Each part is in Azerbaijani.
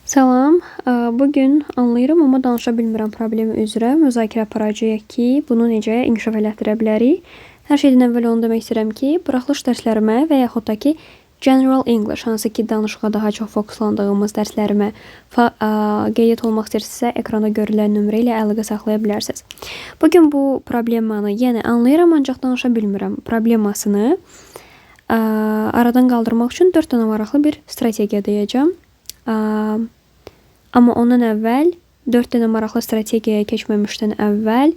Salam, bugün anlayıram, amma danışa bilmirəm problemi üzrə müzakirə aparacağıq ki, bunu necə inkişaf elətdirə bilərik. Hər şeydən əvvəl onu demək istəyirəm ki, buraxılış dərslərimə və yaxud da ki, General English, hansı ki, danışığa daha çox fokuslandığımız dərslərimə qeyd olmaq istəyirsinizsə, ekranda görülən nömrə ilə əlaqə saxlaya bilərsiniz. Bugün bu problemanı yenə anlayıram, ancaq danışa bilmirəm problemasını aradan qaldırmaq üçün 4 dənə maraqlı bir strategiya deyəcəm. Amma ondan əvvəl 4 dənə maraqlı strategiyaya keçməmişdən əvvəl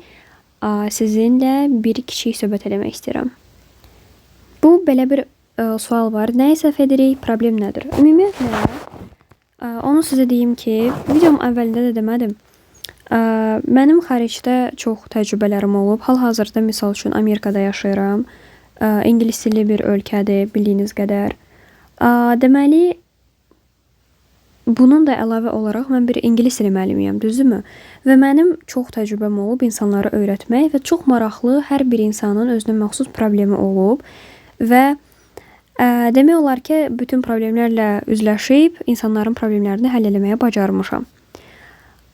sizinlə bir kiçik söhbət eləmək istəyirəm. Bu belə bir sual var. Nəyi səhv edirik? Problem nədir? Ümumiyyətlə onu sizə deyim ki, videom əvvəlində də demədim. Mənim xaricdə çox təcrübələrim olub. Hal-hazırda misal üçün Amerikada yaşayıram. İngilis dilli bir ölkədir, bildiyiniz qədər. Deməli, bunun da əlavə olaraq mən bir ingilis dili müəllimiyəm, düzdürmü? Və mənim çox təcrübəm olub insanları öyrətmək və çox maraqlı hər bir insanın özünə məxsus problemi olub və demək olar ki, bütün problemlərlə üzləşib insanların problemlərini həll eləməyə bacarmışam.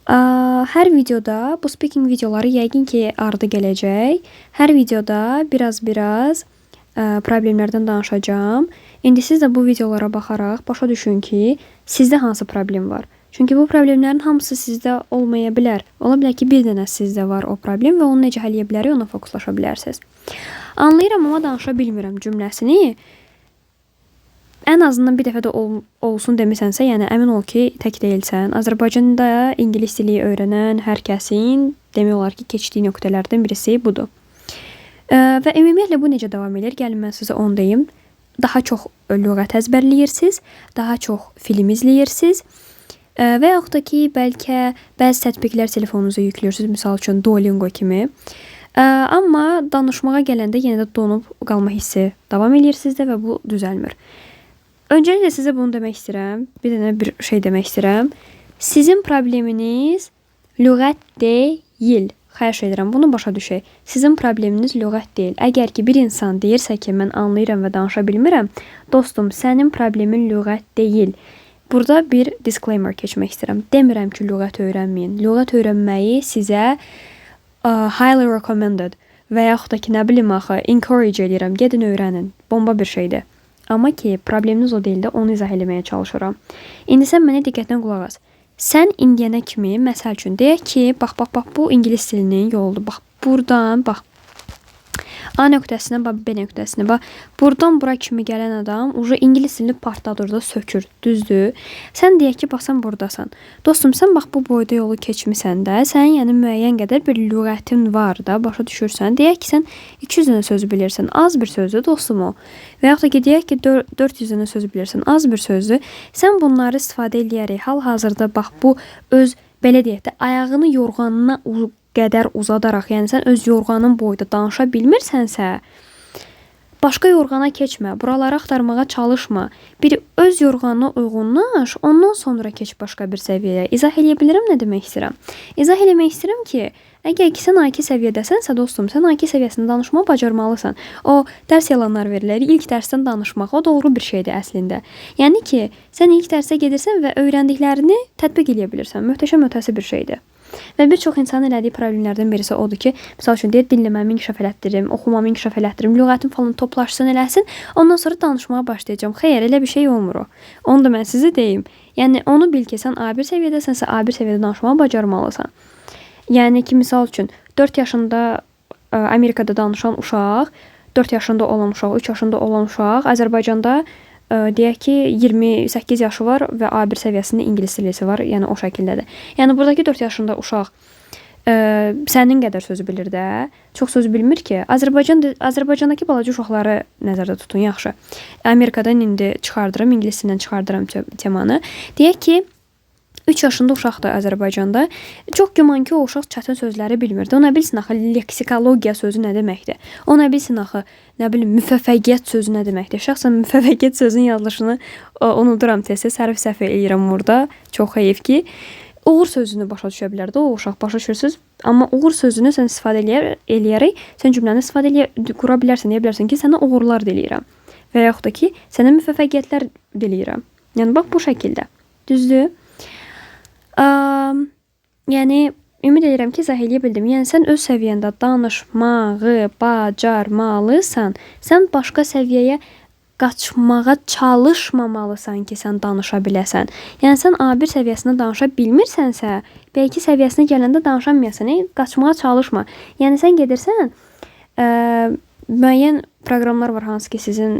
Hər videoda, bu speaking videoları yəqin ki, ardı gələcək. Hər videoda biraz problemlərdən danışacağım. İndi siz də bu videolara baxaraq başa düşün ki, sizdə hansı problem var. Çünki bu problemlərin hamısı sizdə olmaya bilər. Ola bilər ki, bir dənə sizdə var o problem və onu necə həll edə bilərik, ona fokuslaşa bilərsiniz. Anlayıram, amma danışa bilmirəm cümləsini. Ən azından bir dəfə də olsun demisənsə, yəni əmin ol ki, tək deyilsən. Azərbaycanda ingilis dili öyrənən hər kəsin demək olar ki, keçdiyi nöqtələrdən birisi budur. Və ümumiyyətlə bu necə davam edir? Gəlin mən sizə onu deyim. Daha çox lüğət əzbərləyirsiniz, daha çox film izləyirsiniz və yaxud da ki, bəlkə bəzi tətbiqlər telefonunuza yüklüyorsunuz, misal üçün Duolingo kimi. Amma danışmağa gələndə yenə də donub qalma hissi davam edirsiniz də və bu düzəlmir. Öncəliklə sizə bunu demək istəyirəm, bir dənə bir şey demək istəyirəm. Sizin probleminiz lüğət deyil. Xahiş edirəm, bunu başa düşək. Sizin probleminiz lüğət deyil. Əgər ki, bir insan deyirsə ki, mən anlayıram və danışa bilmirəm, dostum, sənin problemin lüğət deyil. Burada bir disclaimer keçmək istəyirəm. Demirəm ki, lüğət öyrənməyin. Lüğət öyrənməyi sizə highly recommended və yaxud da ki, nə bilim axı, encourage edirəm. Gedin öyrənin. Bomba bir şeydir. Amma ki, probleminiz o deyil də, onu izah eləməyə çalışıram. İndi sən mənə diqqətlə qulaq as. Sən indiyənə kimi, məsəl üçün, deyək ki, bax, bu ingilis dilinin yoludur. Bax, buradan, bax, A nöqtəsinə, bax, B nöqtəsinə, bax, buradan bura kimi gələn adam ucu ingilis dilini partladır da, sökür, düzdür. Sən deyək ki, bax, sən buradasan. Dostum, sən bax, bu boyda yolu keçmisən də, sənin yəni müəyyən qədər bir lüğətin var da, başa düşürsən. Deyək ki, sən 200 dənə söz bilirsən, az bir sözdür, dostum o. Və yaxud da ki, deyək ki, 400 dənə söz bilirsən, az bir sözdür. Sən bunları istifadə eləyərək, hal-hazırda bax, bu öz, belə deyək də, ayağını yorğanına qədər uzadaraq, yəni sən öz yorğanın boyda danışa bilmirsənsə, başqa yorğana keçmə, buraları axtarmağa çalışma. Bir öz yorğanına uyğunlaş, ondan sonra keç başqa bir səviyyəyə. İzah eləyə bilirəm nə demək istəyirəm? İzah eləmək istəyirəm ki, əgər ki, sən A2 səviyyədəsənsə, dostum, sən A2 səviyyəsində danışmağı bacarmalısan. O, dərs yalanlar verilir, ilk dərsdən danışmaq, o doğru bir şeydir əslində. Yəni ki, sən ilk dərsə gedirsən və öyrəndiklərini tətbiq eləyə bilirsən. Möhtəşəm ötəsi bir şeydir. Və bir çox insanın elədiyi problemlərdən birisi odur ki, misal üçün deyir, dinləməmi inkişaf elətdirim, oxumamı inkişaf elətdirim, lüğətim falan toplaşsın, eləsin, ondan sonra danışmağa başlayacağım. Xeyr, elə bir şey olmur o. Onu da mən sizə deyim. Yəni, onu bil ki, sən A1 səviyyədəsənsə, A1 səviyyədə danışmağı bacarmalısan. Yəni ki, misal üçün, 4 yaşında Amerikada danışan uşaq, 4 yaşında olan uşaq, 3 yaşında olan uşaq, Azərbaycanda deyək ki, 28 yaşı var və A1 səviyyəsində ingilis dilisi var, yəni o şəkildədir. Yəni, buradakı 4 yaşında uşaq sənin qədər sözü bilir də, çox sözü bilmir ki. Azərbaycandakı balaca uşaqları nəzərdə tutun, yaxşı. Amerikadan indi çıxardıram, ingilis dilindən çıxardıram temanı. Deyək ki, 3 yaşında uşaqdır Azərbaycanda. Çox güman ki, o uşaq çətin sözləri bilmirdi. O nə bilsin axı, leksikologiya sözü nə deməkdir? O nə bilsin axı, nə bilim, müvəffəqiyyət sözü nə deməkdir? Şəxsən müvəffəqiyyət sözünün yazılışını unuduram tez-tez, sərf səhv eləyirəm burada. Çox heyif ki, uğur sözünü başa düşə bilər də o uşaq, başa düşürsünüz. Amma uğur sözünü sən istifadə eləyərək, sən cümləni istifadə qura bilərsən, deyə bilərsən ki, sənə uğurlar diləyirəm. Və yaxud da ki, sənə müvəffəqiyyətlər diləyirəm. Yəni, bax, bu şəkildə. Düzdür? Yəni ümid edirəm ki, izah eləyə bildim. Yəni sən öz səviyyəndə danışmağı bacarmalısan. Sən başqa səviyyəyə qaçmağa çalışmamalısan ki, sən danışa biləsən. Yəni sən A1 səviyyəsində danışa bilmirsənsə, B2 səviyyəsinə gələndə danışamayasan. Qaçmağa çalışma. Yəni sən gedirsən, müəyyən proqramlar var hansı ki, sizin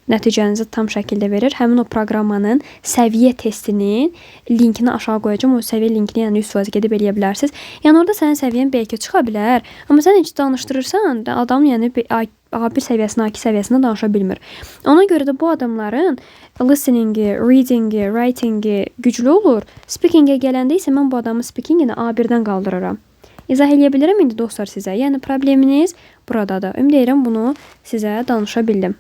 nəticənizi tam şəkildə verir. Həmin o proqramın səviyyə testinin linkini aşağı qoyacağam. O səviyyə linkini yəni 100% gedib eləyə bilərsiniz. Yəni orada sənin səviyyən B2 çıxa bilər. Amma sən heç danışdırırsan, adam yəni A1 səviyyəsində, A2 səviyyəsində danışa bilmir. Ona görə də bu adamların listeningi, readingi, writingi güclü olur. Speakingə gələndə isə mən bu adamın speakingini A1-dən qaldırıram. İzah eləyə bilirəm indi dostlar sizə. Yəni probleminiz buradadır. Ümid edirəm bunu sizə danışa bildim.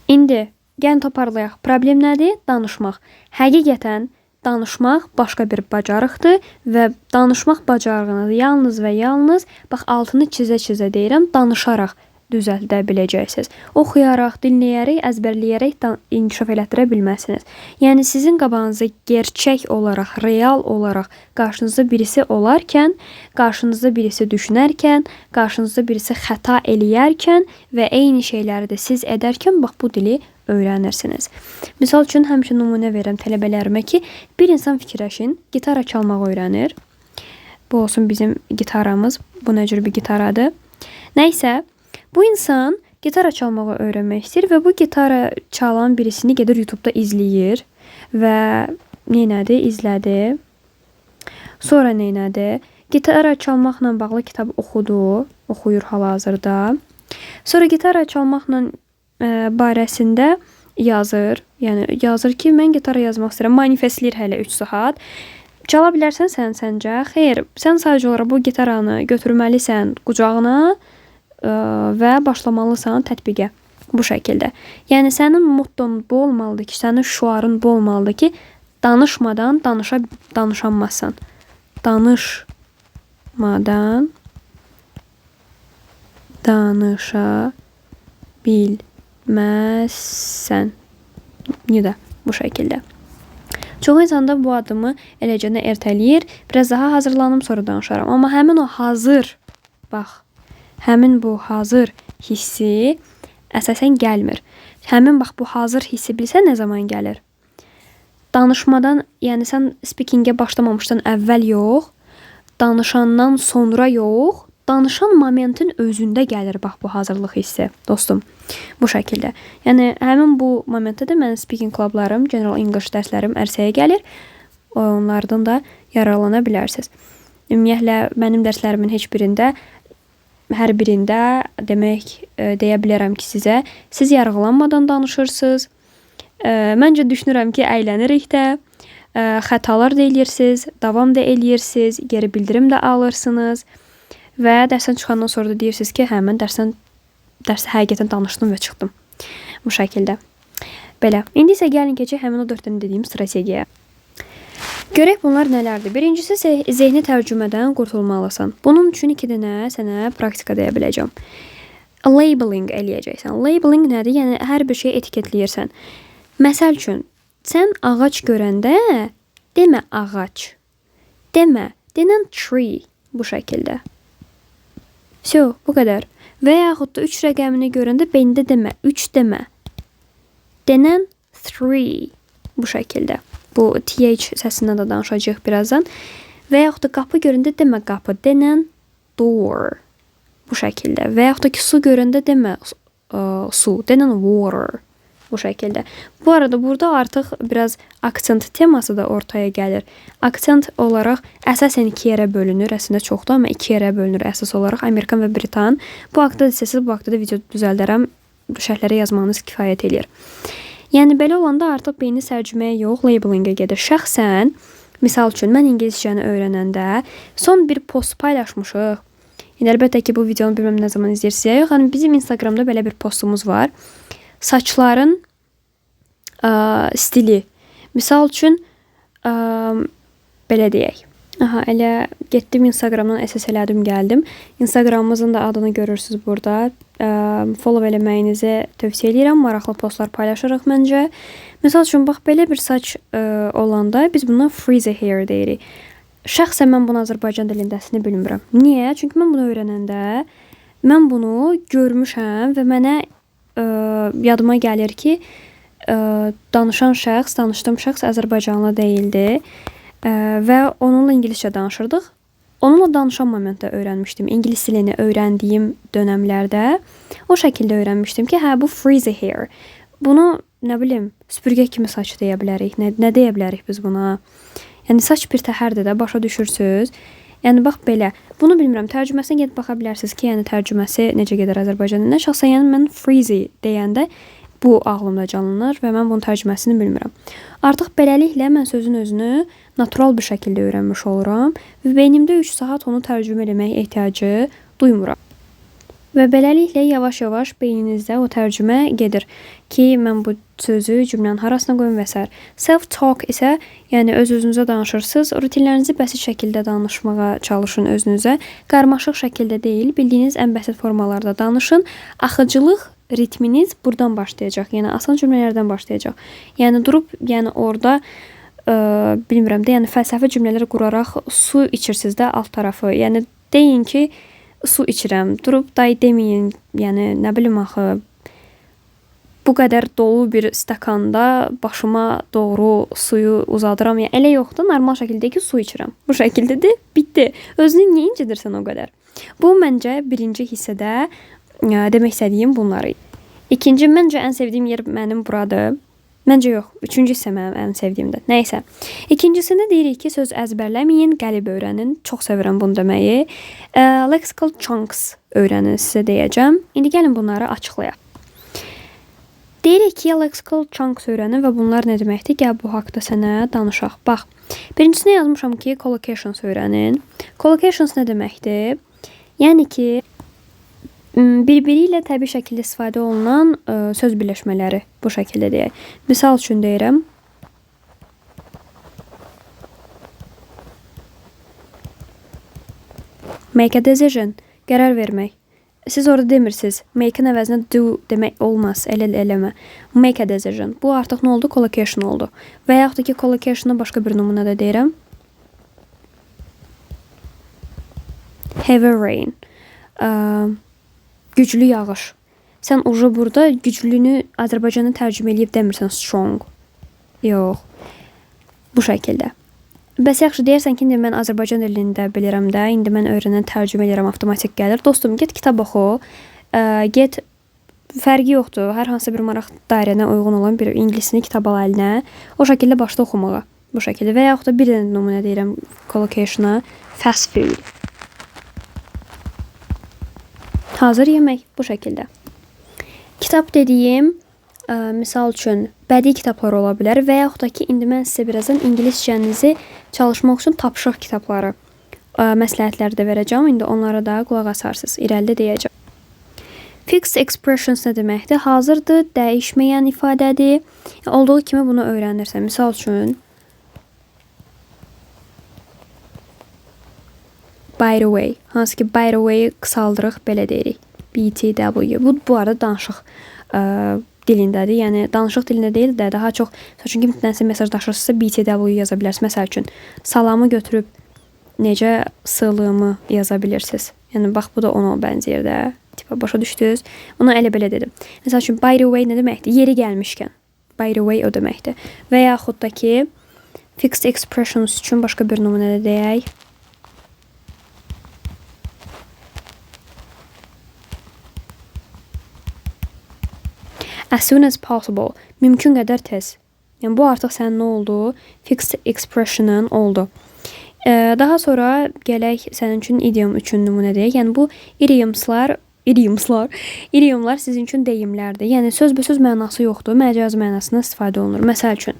İndi gəlin toparlayaq. Problem nədir? Danışmaq. Həqiqətən danışmaq başqa bir bacarıqdır və danışmaq bacarığını yalnız və yalnız, bax altını çizə-çizə deyirəm, danışaraq düzəldə biləcəksiniz. Oxuyaraq, dinləyərək, əzbərləyərək inkişaf elətdirə bilməzsiniz. Yəni sizin qabağınızda gerçək olaraq, real olaraq qarşınızda birisi olarkən, qarşınızda birisi düşünərkən, qarşınızda birisi xəta eləyərkən və eyni şeyləri də siz edərkən bax bu dili öyrənirsiniz. Misal üçün həmişə nümunə verirəm tələbələrimə ki, bir insan fikirləşin, gitara çalmağı öyrənir. Bu olsun bizim gitaramız. Bu nə cür bir gitaradır? Nəysə, bu insan gitara çalmağı öyrənmək istəyir və bu gitara çalan birisini gedir YouTube-da izləyir və neynədi? İzlədi. Sonra neynədi? Gitara çalmaqla bağlı kitab oxuyur hal-hazırda. Sonra gitara çalmaqla barəsində yazır. Yəni yazır ki, mən gitara yazmaq istəyirəm. Manifestləyir hələ 3 saat. Çala bilərsən səncə? Xeyr, sən sadəcə olaraq bu gitaranı götürməlisən qucağına və başlamalısan tətbiqə bu şəkildə. Yəni sənin motton bu olmalıdır ki, sənin şüarın bu olmalıdır ki, danışmadan danışamazsan. Danışmadan danışa bilməzsən. Niyə bu şəkildə? Çox insanda bu adımı eləcənə ertələyir. Biraz daha hazırlanım, sonra danışaram. Amma həmin o hazır, bax, həmin bu hazır hissi əsasən gəlmir. Həmin bax bu hazır hissi bilsən nə zaman gəlir? Danışmadan, yəni sən speakingə başlamamışdan əvvəl yox, danışandan sonra yox, danışan momentin özündə gəlir bax bu hazırlıq hissi, dostum. Bu şəkildə. Yəni həmin bu momentdə də mənim speaking klublarım, General English dərslərim ərsəyə gəlir. Onlardan da yararlana bilərsiniz. Ümumiyyətlə mənim dərslərimin hər birində demək deyə bilərəm ki sizə, siz yarğılanmadan danışırsınız. Məncə düşünürəm ki əylənirik də, xətalar da eləyirsiniz, davam da eləyirsiniz, geri bildirim də alırsınız. Və dərsdən çıxandan sonra da deyirsiniz ki, hə, mən dərsdə həqiqətən danışdım və çıxdım. Bu şəkildə. Belə. İndi isə gəlin keçək həmin o 4 dənə dediyim strategiyaya. Görək bunlar nələrdir? Birincisi zehni tərcümədən qurtulmalısan. Bunun üçün 2 dənə sənə praktika deyə biləcəm. Labeling eləyəcəksən. Labeling nədir? Yəni hər bir şey etiketləyirsən. Məsəl üçün, sən ağac görəndə demə ağac. Denən tree bu şəkildə. Bu qədər. Və yaxud da 3 rəqəmini görəndə beyndə demə, 3 demə. Denən 3 bu şəkildə. Bu TH səsindən də danışacaq birazdan. Və yaxud da qapı görəndə demə qapı, denən door bu şəkildə. Və yaxud da ki su görəndə demə su, denən water bu şəkildə. Bu arada burada artıq biraz aksent teması da ortaya gəlir. Aksent olaraq əsasən 2 yerə bölünür. Əslində çoxdur, amma 2 yerə bölünür əsas olaraq. Amerikan və Britan. Bu haqda siz bu haqda da video düzəldərəm. Şərhlərə yazmanız kifayət edir. Yəni belə olanda artıq beyni tərcüməyə yox, labelingə gedir. Şəxsən, misal üçün mən ingiliscəni öyrənəndə son bir post paylaşmışıq. Yəni əlbəttə ki bu videonu bilməm nə zaman izləyirsiniz yox. Yəni bizim Instagramda belə bir postumuz var. Saçların stili. Misal üçün belə deyək. Aha, elə getdim Instagramdan SS elədim, gəldim. Instagramımızın da adını görürsüz burada. Follow eləməyinizi tövsiyə edirəm. Maraqlı postlar paylaşırıq məncə. Məsəl üçün bax belə bir saç olanda biz buna frizzy hair deyirik. Şəxsən mən bunu Azərbaycan dilindəsini bilmirəm. Niyə? Çünki mən bunu öyrənəndə mən bunu görmüşəm və mənə yadıma gəlir ki, danışan şəxs, danışdığım şəxs Azərbaycanlı deyildi. Və onunla ingiliscə danışırdıq. Onunla danışan momentdə öyrənmişdim. İngilis dilini öyrəndiyim dönəmlərdə o şəkildə öyrənmişdim ki, hə bu frizzy hair. Bunu nə bilim, süpürgə kimi saç deyə bilərik. Nə deyə bilərik biz buna? Yəni saç bir təhərdir də, başa düşürsüz? Yəni bax belə. Bunu bilmirəm. Tərcüməsinə gedib baxa bilərsiniz ki, yəni tərcüməsi necə gedər Azərbaycan dilinə. Şəxsən yəni mən frizzy deyəndə bu ağlımda canlanır və mən bunun tərcüməsini bilmirəm. Artıq beləliklə mən sözün özünü natural bir şəkildə öyrənmiş oluram və beynimdə 3 saat onu tərcümə etmək ehtiyacı duymuram. Və beləliklə yavaş-yavaş beyninizdə o tərcümə gedir ki, mən bu sözü cümlənin harasına qoyum və s. Self-talk isə, yəni öz-özünüzə danışırsınız, rutinlərinizi bəsit şəkildə danışmağa çalışın özünüzə. Qarmaşıq şəkildə deyil, bildiyiniz ən bəsit formalarda danışın. Axıcılıq ritminiz buradan başlayacaq. Yəni asan cümlələrdən başlayacaq. Yəni durub, yəni orada bilmirəm də, yəni fəlsəfi cümlələr quraraq su içirsiniz də alt tarafı. Yəni deyin ki, su içirəm. Durub day deməyin, yəni nə bilim axı bu qədər dolu bir stəkanda başıma doğru suyu uzadıram. Yəni elə yoxdur, normal şəkildə ki, su içirəm. Bu şəkildədir, bitdi. Özünü niyə incidirsən o qədər? Bu məncə birinci hissədə demək istədiyim bunları. İkinci, məncə ən sevdiyim yer mənim buradır. Məncə yox, üçüncü hissə mənim ən sevdiyimdir. Nəysə. İkincisində deyirik ki, söz əzbərləməyin, qəlib öyrənin. Çox sevirəm bunu deməyi. Lexical chunks öyrənin sizə deyəcəm. İndi gəlin bunları açıqlayaq. Deyirik ki, lexical chunks öyrənin və bunlar nə deməkdir? Gəl bu haqda sənə danışaq. Bax, birincisini yazmışam ki, collocations öyrənin. Collocations nə deməkdir? Yəni ki, bir-biri ilə təbii şəkildə istifadə olunan söz birləşmələri bu şəkildə deyək. Misal üçün deyirəm. Make a decision. Qərar vermək. Siz orada demirsiniz. Make-in əvəzinə do demək olmaz. Eləmə. Make a decision. Bu artıq nə oldu? Collocation oldu. Və yaxud da ki, collocation-a başqa bir nümunədə deyirəm. Heavy rain. Güclü yağış. Sən ucu burada güclünü Azərbaycanı tərcümə edib demirsən strong. Yox. Bu şəkildə. Bəs yaxşı deyərsən ki, indi mən Azərbaycan dilində bilirəm də, indi mən öyrənən tərcümə edirəm, avtomatik gəlir. Dostum, get kitab oxu. Get, fərqi yoxdur. Hər hansı bir maraq dairənə uyğun olan bir ingilisini kitab al əlinə. O şəkildə başla oxumağa. Bu şəkildə. Və yaxud da bir dənə nümunə deyirəm collocation-a. Fast food. Hazır yemək bu şəkildə. Kitab dediyim, misal üçün bədii kitablar ola bilər və yaxud da ki, indi mən sizə birazdan ingiliscənizi çalışmaq üçün tapşırıq kitabları məsləhətləri də verəcəm. İndi onlara da qulaq asarsınız. İrəlidə deyəcəm. Fixed expressions nə deməkdir? Hazırdır, dəyişməyən ifadədir. Olduğu kimi bunu öyrənirsən. Misal üçün, by the way. Hansı ki, by the way qısaldırıq, belə deyirik. BTW. Bu arada danışıq dilindədir. Yəni, danışıq dilində deyil də, daha çox, çünki nəsə mesajdaşırsınızsa BTW yaza bilərsiniz. Məsəl üçün, salamı götürüb necə sığlığımı yaza bilirsiniz. Yəni, bax, bu da ona bənzəyir də. Tipa, başa düşdünüz? Ona elə-belə dedim. Məsəl üçün, by the way nə deməkdir? Yeri gəlmişkən. By the way o deməkdir. Və yaxud da ki, fixed expressions üçün başqa bir nümunədə deyək. As soon as possible. Mümkün qədər tez. Yəni, bu artıq sənin nə oldu? Fixed expression'ın oldu. Daha sonra gələk sənin üçün idiom üçün nümunə deyək. Yəni, bu idiomlar sizin üçün deyimlərdir. Yəni, sözbəsöz mənası yoxdur. Məcaz mənasına istifadə olunur. Məsəl üçün.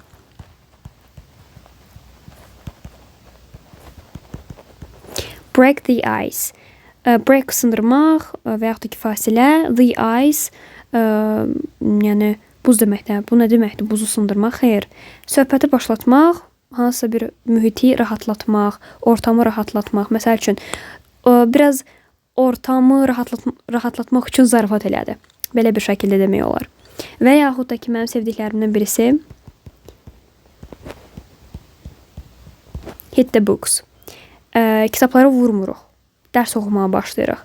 Break the ice. Break sındırmaq və yaxud da ki, fasilə. The ice yəni buz deməkdir. Bu nə deməkdir? Buzu sındırmaq. Xeyr. Söhbəti başlatmaq hansısa bir mühiti rahatlatmaq, ortamı rahatlatmaq. Məsəl üçün, biraz ortamı rahatlatmaq üçün zarafat elədi. Belə bir şəkildə demək olar. Və yaxud da ki, mənim sevdiklərimdən birisi hit the books. Kitabları vurmuruq. Dərs oxumağa başlayırıq.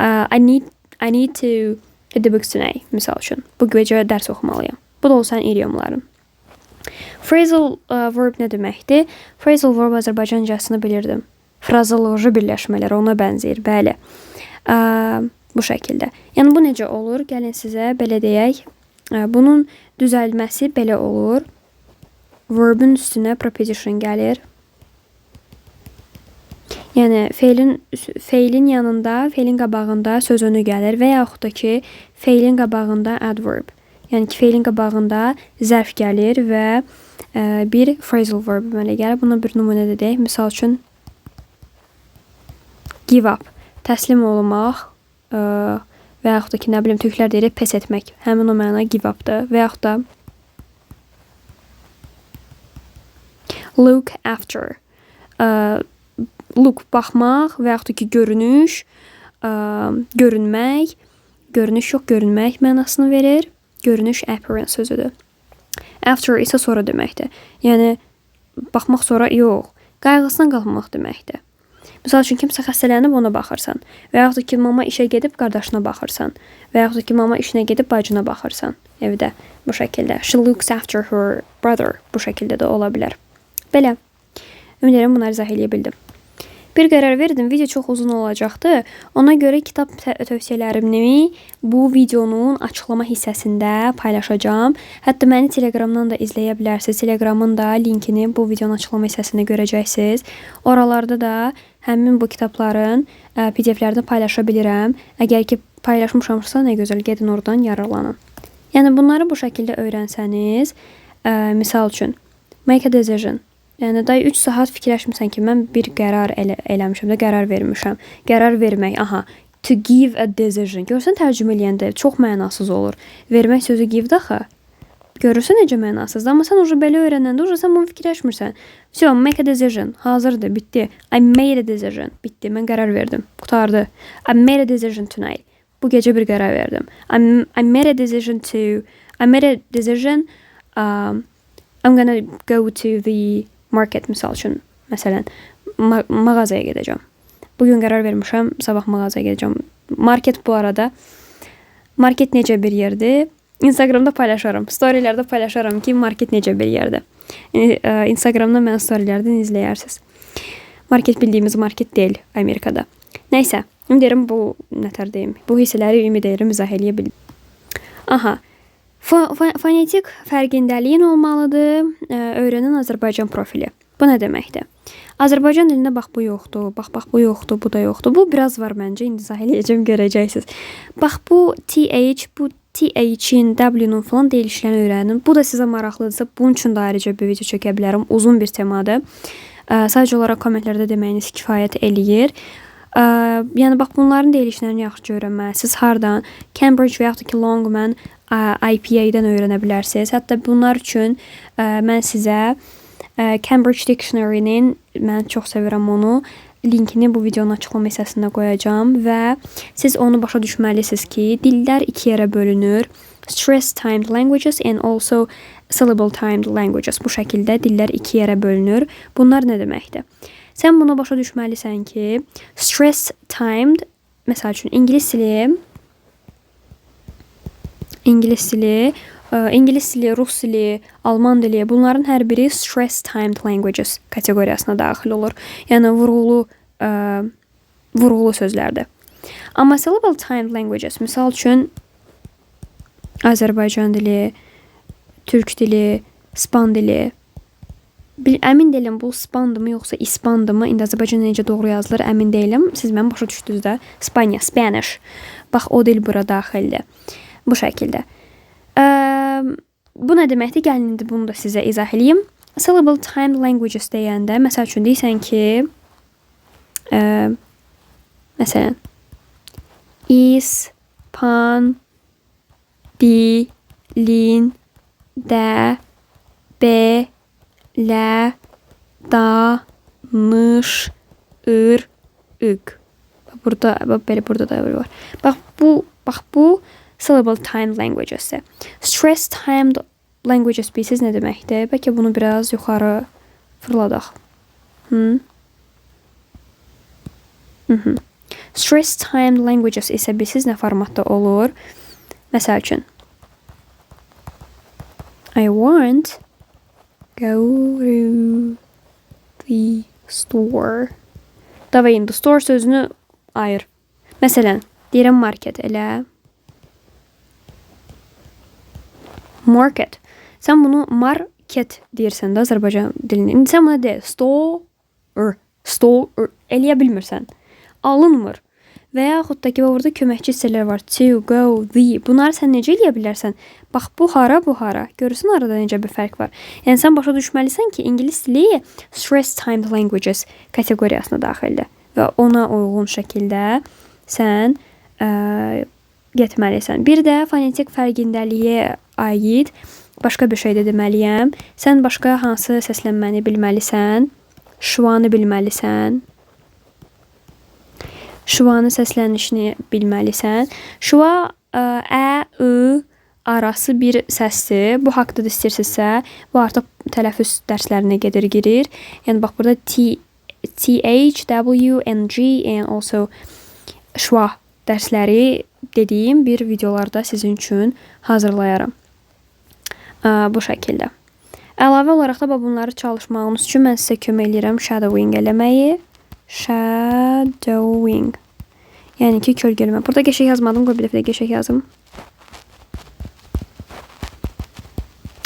I need to hit the books tonight. Misal üçün, bu gecə dərs oxumalıyam. Bu da olsan idiomların. Phrasal verb nə deməkdir? Phrasal verb Azərbaycancasını bilirdim. Frazoloji birləşmələri ona bənzəyir, bəli. Bu şəkildə. Yəni, bu necə olur? Gəlin sizə belə deyək. Bunun düzəlməsi belə olur. Verbin üstünə preposition gəlir. Yəni, feilin yanında, feilin qabağında söz önü gəlir və yaxud da ki, feilin qabağında adverb. Yəni ki, feilin qabağında zərf gəlir və bir phrasal verb əmələ gəlir. Buna bir nümunə də deyək. Misal üçün, give up, təslim olmaq və yaxud da ki, nə bilim, türklər deyir, pes etmək. Həmin o məna give up-dır. Və yaxud da look after. Look, baxmaq və yaxud da ki, görünüş, görünmək, görünüş yox, görünmək mənasını verir. Görünüş appearance sözüdür. After isə sonra deməkdir. Yəni, baxmaq sonra yox, qayğısına qalmaq deməkdir. Misal üçün, kimsə xəstələnib ona baxırsan. Və yaxud da ki, mama işə gedib qardaşına baxırsan. Və yaxud da ki, mama işinə gedib bacına baxırsan evdə. Bu şəkildə. She looks after her brother. Bu şəkildə də ola bilər. Belə. Ümid edirəm, bunları izah eləyə bildim. Bir qərar verdim, video çox uzun olacaqdı. Ona görə kitab tövsiyələrimi bu videonun açıqlama hissəsində paylaşacağım. Hətta məni Telegramdan da izləyə bilərsiniz. Telegramın da linkini bu videonun açıqlama hissəsində görəcəksiniz. Oralarda da həmin bu kitabların PDF-lərini paylaşa bilirəm. Əgər ki, paylaşmışamsa, nə gözəl, gedin oradan yararlanın. Yəni, bunları bu şəkildə öyrənsəniz, misal üçün, make a decision. Yəni, day 3 saat fikirləşmirsən ki, mən bir qərar eləmişəm də, qərar vermişəm. Qərar vermək, aha, to give a decision. Görürsən, tərcümə eləyəndə çox mənasız olur. Vermək sözü give daxı. Görürsən necə mənasız. Amma sən uca belə öyrənəndə, uca sən bunu fikirləşmirsən. So, make a decision. Hazırdır, bitdi. I made a decision. Bitdi, mən qərar verdim. Qutardı. I made a decision tonight. Bu gecə bir qərar verdim. I made a decision I'm gonna go to the market, misal üçün, məsələn, mağazaya gedəcəm. Bugün qərar vermişəm, sabah mağazaya gedəcəm. Market bu arada, market necə bir yerdir? Instagramda paylaşarım, storylərdə paylaşarım ki, market necə bir yerdir. Instagramda mən storylərdən izləyərsiniz. Market bildiyimiz market deyil Amerikada. Nəysə, ümid edirəm bu nətər deyim. Bu hissələri ümid edirəm izah eləyə bildim. Aha. Fonetik fərqindəliyin olmalıdır. Öyrənən Azərbaycan profili. Bu nə deməkdir? Azərbaycan dilində bax bu yoxdur, bax bu yoxdur, bu da yoxdur. Bu biraz var məncə, indi izah eləyəcəm, görəcəksiniz. Bax bu TH, bu TH-in, W-nun falan deyilişlərini öyrənin. Bu da sizə maraqlıdırsa, bunun üçün də ayrıca bir video çəkə bilərəm. Uzun bir temadır. Sadəcə olaraq kommentlərdə deməyiniz kifayət eləyir. Yəni bax bunların deyilişlərini yaxşıca öyrənməlisiniz. Hardan? Cambridge və yaxud da ki Longman IPA-dən öyrənə bilərsiniz. Hətta bunlar üçün mən sizə Cambridge Dictionary-nin, mən çox sevirəm onu, linkini bu videonun açıqlama hissəsində qoyacağam və siz onu başa düşməlisiniz ki, dillər iki yerə bölünür. Stress-timed languages and also syllable-timed languages. Bu şəkildə dillər iki yerə bölünür. Bunlar nə deməkdir? Sən bunu başa düşməlisən ki, stress-timed, məsəl üçün, ingilis dili, rus dili, alman dili, bunların hər biri stress-timed languages kateqoriyasına daxil olur. Yəni, vurğulu sözlərdir. Amma syllable-timed languages, misal üçün, Azərbaycan dili, türk dili, ispan dili, əmin deyiləm bu ispandımı yoxsa ispandımı, indi Azərbaycan necə doğru yazılır, əmin deyiləm. Siz mən başa düşdünüz də. Spanish. Bax, o dil bura daxildir. Bu şəkildə. Bu nə deməkdir? Gəlin indi bunu da sizə izah edeyim. Syllable-timed languages deyəndə, məsəl üçün deyirsən ki, məsələn, ispan dilində belə danışırıq. Burada belə burada da var. Bax bu syllable timed languages-dir. Stress timed languages bilirsiniz nə deməkdir? Bəlkə bunu biraz yuxarı fırladaq. Stress timed languages isə bilirsiniz nə formatda olur? Məsəl üçün I want go to the store. Davay indi store sözünü ayır. Məsələn, deyirəm market elə. Market. Sən bunu market deyirsən də Azərbaycan dilində. İndi sən buna de, store eləyə bilmirsən. Alınmır. Və yaxud da ki, burada köməkçi hissələr var. To, go, the. Bunları sən necə eləyə bilərsən? Bax, bu hara, bu hara. Görürsən arada necə bir fərq var. Yəni, sən başa düşməlisən ki, ingilis dili stress timed languages kateqoriyasına daxildir. Və ona uyğun şəkildə sən getməlisən. Bir də fonetik fərqindəliyə aid başqa bir şey də deməliyəm. Sən başqa hansı səslənməni bilməlisən? Şuanı bilməlisən. Şuanın səslənişini bilməlisən. Şua ə, ı arası bir səsdir. Bu haqda da istəyirsinizsə, bu artıq tələffüz dərslərinə girir. Yəni bax burada TH, W, NG and also şua dərsləri dediyim bir videolarda sizin üçün hazırlayaram. Bu şəkildə. Əlavə olaraq da bunları çalışmağınız üçün mən sizə kömək edirəm shadowing eləməyi. Shadowing. Yəni ki, kölgələmə. Burada qəşəng yazmadım. Qoy bir dəfə də qəşəng yazım.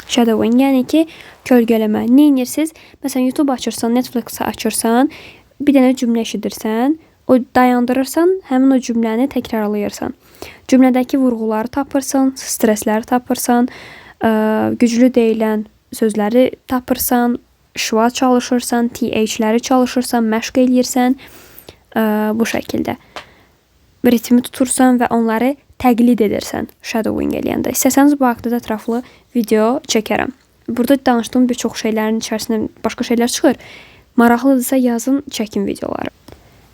Shadowing. Yəni ki, kölgələmə. Nə edirsiniz? Məsələn, YouTube açırsan, Netflix açırsan, bir dənə cümlə eşidirsən, o dayandırırsan, həmin o cümləni təkrarlayırsan. Cümlədəki vurğuları tapırsan, stressləri tapırsan, güclü deyilən sözləri tapırsan, şua çalışırsan, TH-ləri çalışırsan, məşq eləyirsən, bu şəkildə. Ritmi tutursan və onları təqlid edirsən shadowing eləyəndə. İstəsəniz bu haqda da ətraflı video çəkərəm. Burada danışdığım bir çox şeylərin içərisindən başqa şeylər çıxır. Maraqlıdırsa yazın, çəkin videoları.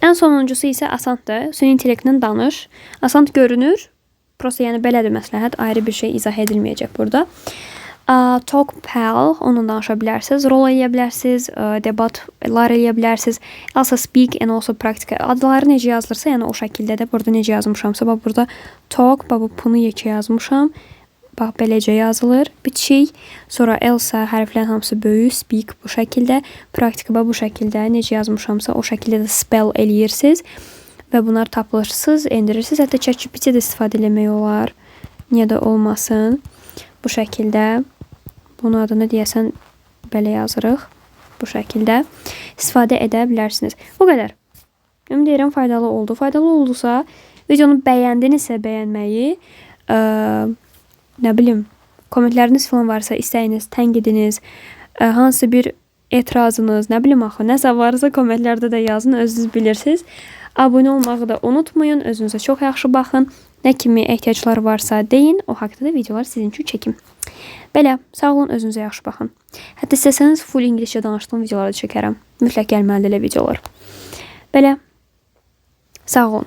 Ən sonuncusu isə asandır. Süni intellektlə danış. Asan görünür. Prosta yəni belədir məsləhət. Ayrı bir şey izah edilməyəcək burada. Talkpal, onunla danışa bilərsiniz. Rol eləyə bilərsiniz. Debatlar eləyə bilərsiniz. Also speak and also practical. Adları necə yazılırsa, yəni o şəkildə də burada necə yazmışamsa. Bax burada talk, bax bu punu yekə yazmışam. Bax beləcə yazılır. Bitişik. Sonra Elsa hərflərin hamısı böyük. Speak bu şəkildə. Practical bu şəkildə. Necə yazmışamsa o şəkildə də spell eləyirsiniz. Və bunları tapılırsınız, endirirsiniz. Hətta ChatGPT-də istifadə eləmək olar. Niyə də olmasın. Bu şəkildə. Bunun adını deyəsən belə yazırıq. Bu şəkildə istifadə edə bilərsiniz. Bu qədər. Ümid edirəm faydalı oldu. Faydalı oldusa, videonu bəyəndinizsə bəyənməyi, nə bilim, kommentləriniz falan varsa, istəyiniz, tənqidiniz, hansı bir etirazınız, nə bilim axı, nəsə varsa kommentlərdə də yazın, özünüz bilirsiniz. Abunə olmağı da unutmayın, özünüzə çox yaxşı baxın. Nə kimi ehtiyaclar varsa deyin, o haqda da videolar sizin üçün çəkim. Belə, sağ olun, özünüzə yaxşı baxın. Hətta istəsəniz full ingiliscə danışdığım videoları da çəkərəm. Mütləq gəlməlidir elə videolar. Belə, sağ olun.